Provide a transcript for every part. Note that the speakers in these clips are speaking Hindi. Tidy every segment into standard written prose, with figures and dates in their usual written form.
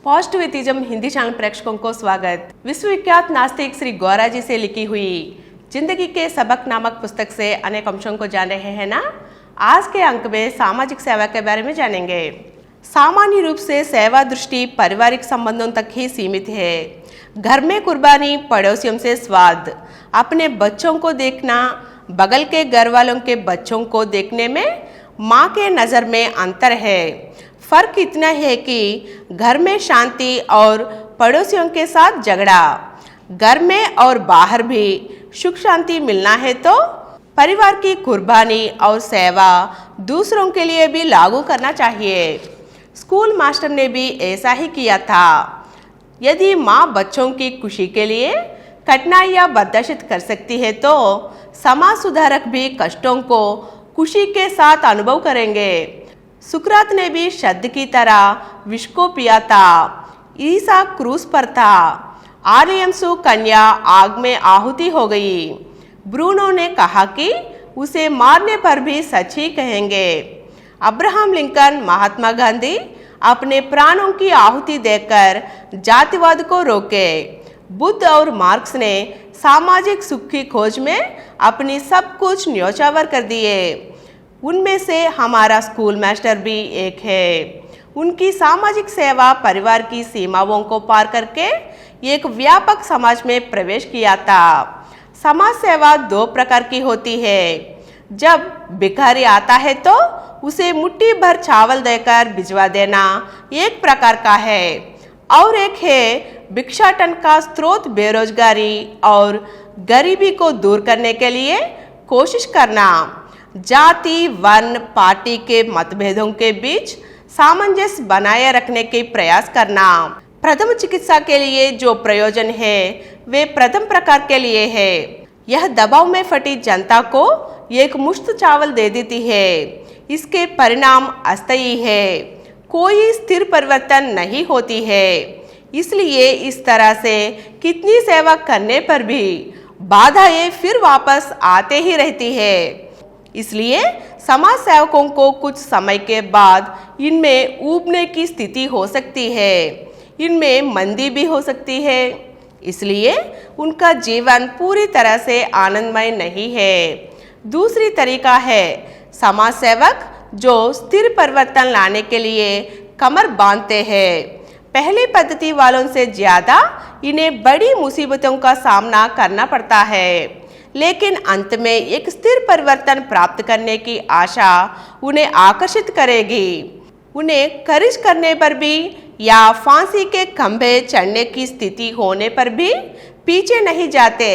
पॉजिटिविज्म हिंदी चैनल प्रेक्षकों को स्वागत। विश्वविख्यात नास्तिक श्री गौरा जी से लिखी हुई जिंदगी के सबक नामक पुस्तक से अनेक अंशों को जान रहे हैं ना। आज के अंक में सामाजिक सेवा के बारे में जानेंगे। सामान्य रूप से सेवा दृष्टि पारिवारिक संबंधों तक ही सीमित है। घर में कुर्बानी, पड़ोसियों से स्वाद, अपने बच्चों को देखना, बगल के घर वालों के बच्चों को देखने में माँ के नज़र में अंतर है। फर्क इतना है कि घर में शांति और पड़ोसियों के साथ झगड़ा। घर में और बाहर भी सुख शांति मिलना है तो परिवार की कुर्बानी और सेवा दूसरों के लिए भी लागू करना चाहिए। स्कूल मास्टर ने भी ऐसा ही किया था। यदि माँ बच्चों की खुशी के लिए कठिनाइयाँ बर्दाश्त कर सकती है तो समाज सुधारक भी कष्टों को खुशी के साथ अनुभव करेंगे। सुकरात ने भी शब्द की तरह विष को पिया था। ईसा क्रूस पर था। आर्यमसु कन्या आग में आहुति हो गई। ब्रूनो ने कहा कि उसे मारने पर भी सच ही कहेंगे। अब्राहम लिंकन, महात्मा गांधी अपने प्राणों की आहुति देकर जातिवाद को रोके। बुद्ध और मार्क्स ने सामाजिक सुख की खोज में अपनी सब कुछ न्योछावर कर दिए। उनमें से हमारा स्कूल मास्टर भी एक है। उनकी सामाजिक सेवा परिवार की सीमाओं को पार करके एक व्यापक समाज में प्रवेश किया था। समाज सेवा दो प्रकार की होती है। जब भिखारी आता है तो उसे मुट्ठी भर चावल देकर भिजवा देना एक प्रकार का है, और एक है भिक्षाटन का स्रोत बेरोजगारी और गरीबी को दूर करने के लिए कोशिश करना। जाति, वर्ण, पार्टी के मतभेदों के बीच सामंजस्य बनाए रखने के प्रयास करना। प्रथम चिकित्सा के लिए जो प्रयोजन है वे प्रथम प्रकार के लिए है। यह दबाव में फटी जनता को एक मुश्त चावल दे देती है। इसके परिणाम अस्थायी है, कोई स्थिर परिवर्तन नहीं होती है। इसलिए इस तरह से कितनी सेवा करने पर भी बाधाएं फिर वापस आते ही रहती है। इसलिए समाज सेवकों को कुछ समय के बाद इनमें ऊबने की स्थिति हो सकती है, इनमें मंदी भी हो सकती है। इसलिए उनका जीवन पूरी तरह से आनंदमय नहीं है। दूसरी तरीका है समाज सेवक जो स्थिर परिवर्तन लाने के लिए कमर बांधते हैं। पहली पद्धति वालों से ज्यादा इन्हें बड़ी मुसीबतों का सामना करना पड़ता है, लेकिन अंत में एक स्थिर परिवर्तन प्राप्त करने की आशा उन्हें आकर्षित करेगी। उन्हें खर्च करने पर भी या फांसी के खंभे चढ़ने की स्थिति होने पर भी पीछे नहीं जाते।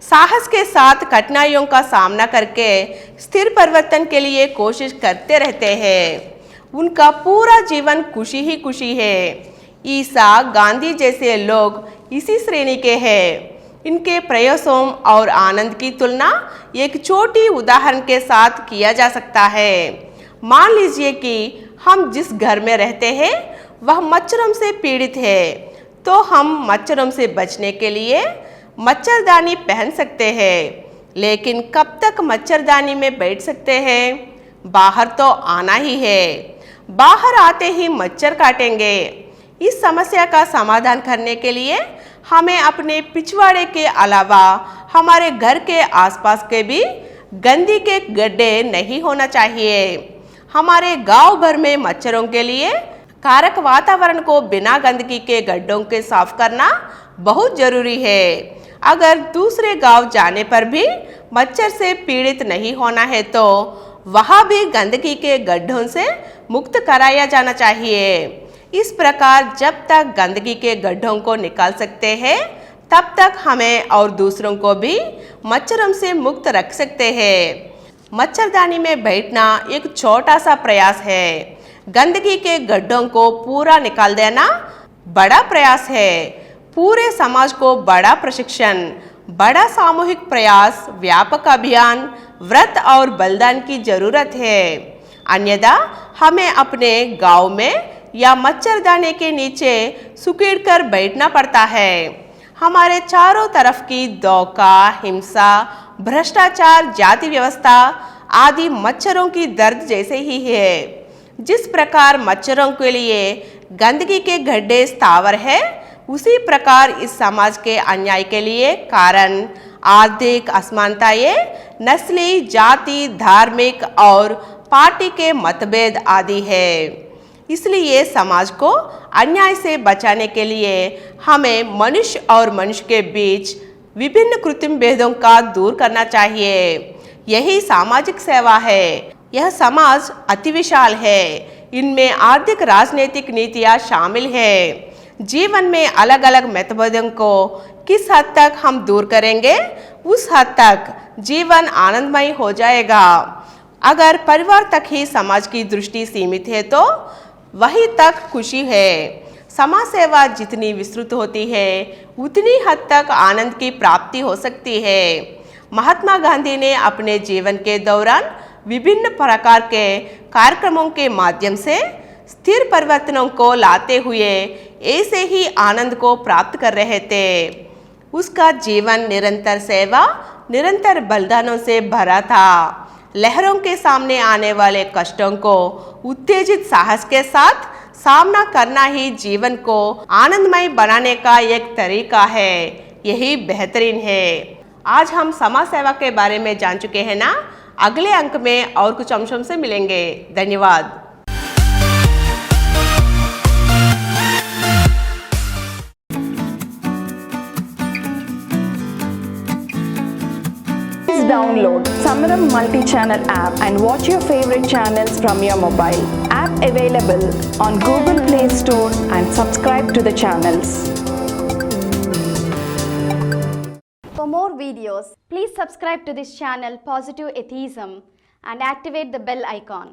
साहस के साथ कठिनाइयों का सामना करके स्थिर परिवर्तन के लिए कोशिश करते रहते हैं। उनका पूरा जीवन खुशी ही खुशी है। ईसा, गांधी जैसे लोग इसी श्रेणी के हैं। इनके प्रयासों और आनंद की तुलना एक छोटी उदाहरण के साथ किया जा सकता है। मान लीजिए कि हम जिस घर में रहते हैं वह मच्छरों से पीड़ित है, तो हम मच्छरों से बचने के लिए मच्छरदानी पहन सकते हैं। लेकिन कब तक मच्छरदानी में बैठ सकते हैं? बाहर तो आना ही है। बाहर आते ही मच्छर काटेंगे। इस समस्या का समाधान करने के लिए हमें अपने पिछवाड़े के अलावा हमारे घर के आसपास के भी गंदगी के गड्ढे नहीं होना चाहिए। हमारे गांव भर में मच्छरों के लिए कारक वातावरण को बिना गंदगी के गड्ढों के साफ करना बहुत जरूरी है। अगर दूसरे गांव जाने पर भी मच्छर से पीड़ित नहीं होना है तो वहां भी गंदगी के गड्ढों से मुक्त कराया जाना चाहिए। इस प्रकार जब तक गंदगी के गड्ढों को निकाल सकते हैं तब तक हमें और दूसरों को भी मच्छरों से मुक्त रख सकते हैं। मच्छरदानी में बैठना एक छोटा सा प्रयास है। गंदगी के गड्ढों को पूरा निकाल देना बड़ा प्रयास है। पूरे समाज को बड़ा प्रशिक्षण, बड़ा सामूहिक प्रयास, व्यापक अभियान, व्रत और बलिदान की जरूरत है। अन्यथा हमें अपने गांव में या मच्छरदानी के नीचे सुकेड़ कर बैठना पड़ता है। हमारे चारों तरफ की धोखा, हिंसा, भ्रष्टाचार, जाति व्यवस्था आदि मच्छरों की दर्द जैसे ही है। जिस प्रकार मच्छरों के लिए गंदगी के गड्ढे स्थावर है, उसी प्रकार इस समाज के अन्याय के लिए कारण आर्थिक असमानताएं, नस्ली, जाति, धार्मिक और पार्टी के मतभेद आदि है। इसलिए समाज को अन्याय से बचाने के लिए हमें मनुष्य और मनुष्य के बीच विभिन्न कृत्रिम भेदों का दूर करना चाहिए। यही सामाजिक सेवा है। यह समाज अति विशाल है। इनमें आर्थिक राजनीतिक नीतियाँ शामिल है। जीवन में अलग अलग मतभेदों को किस हद तक हम दूर करेंगे, उस हद तक जीवन आनंदमय हो जाएगा। अगर परिवार तक ही समाज की दृष्टि सीमित है तो वहीं तक खुशी है। समाज सेवा जितनी विस्तृत होती है, उतनी हद तक आनंद की प्राप्ति हो सकती है। महात्मा गांधी ने अपने जीवन के दौरान विभिन्न प्रकार के कार्यक्रमों के माध्यम से स्थिर परिवर्तनों को लाते हुए ऐसे ही आनंद को प्राप्त कर रहे थे। उसका जीवन निरंतर सेवा, निरंतर बलिदानों से भरा था। लहरों के सामने आने वाले कष्टों को उत्तेजित साहस के साथ सामना करना ही जीवन को आनंदमय बनाने का एक तरीका है। यही बेहतरीन है। आज हम समाज सेवा के बारे में जान चुके हैं ना। अगले अंक में और कुछ अंशों से मिलेंगे। धन्यवाद। Please download Samaram multi-channel app and watch your favorite channels from your mobile. App available on Google Play Store and subscribe to the channels. For more videos, please subscribe to this channel Positive Atheism and activate the bell icon.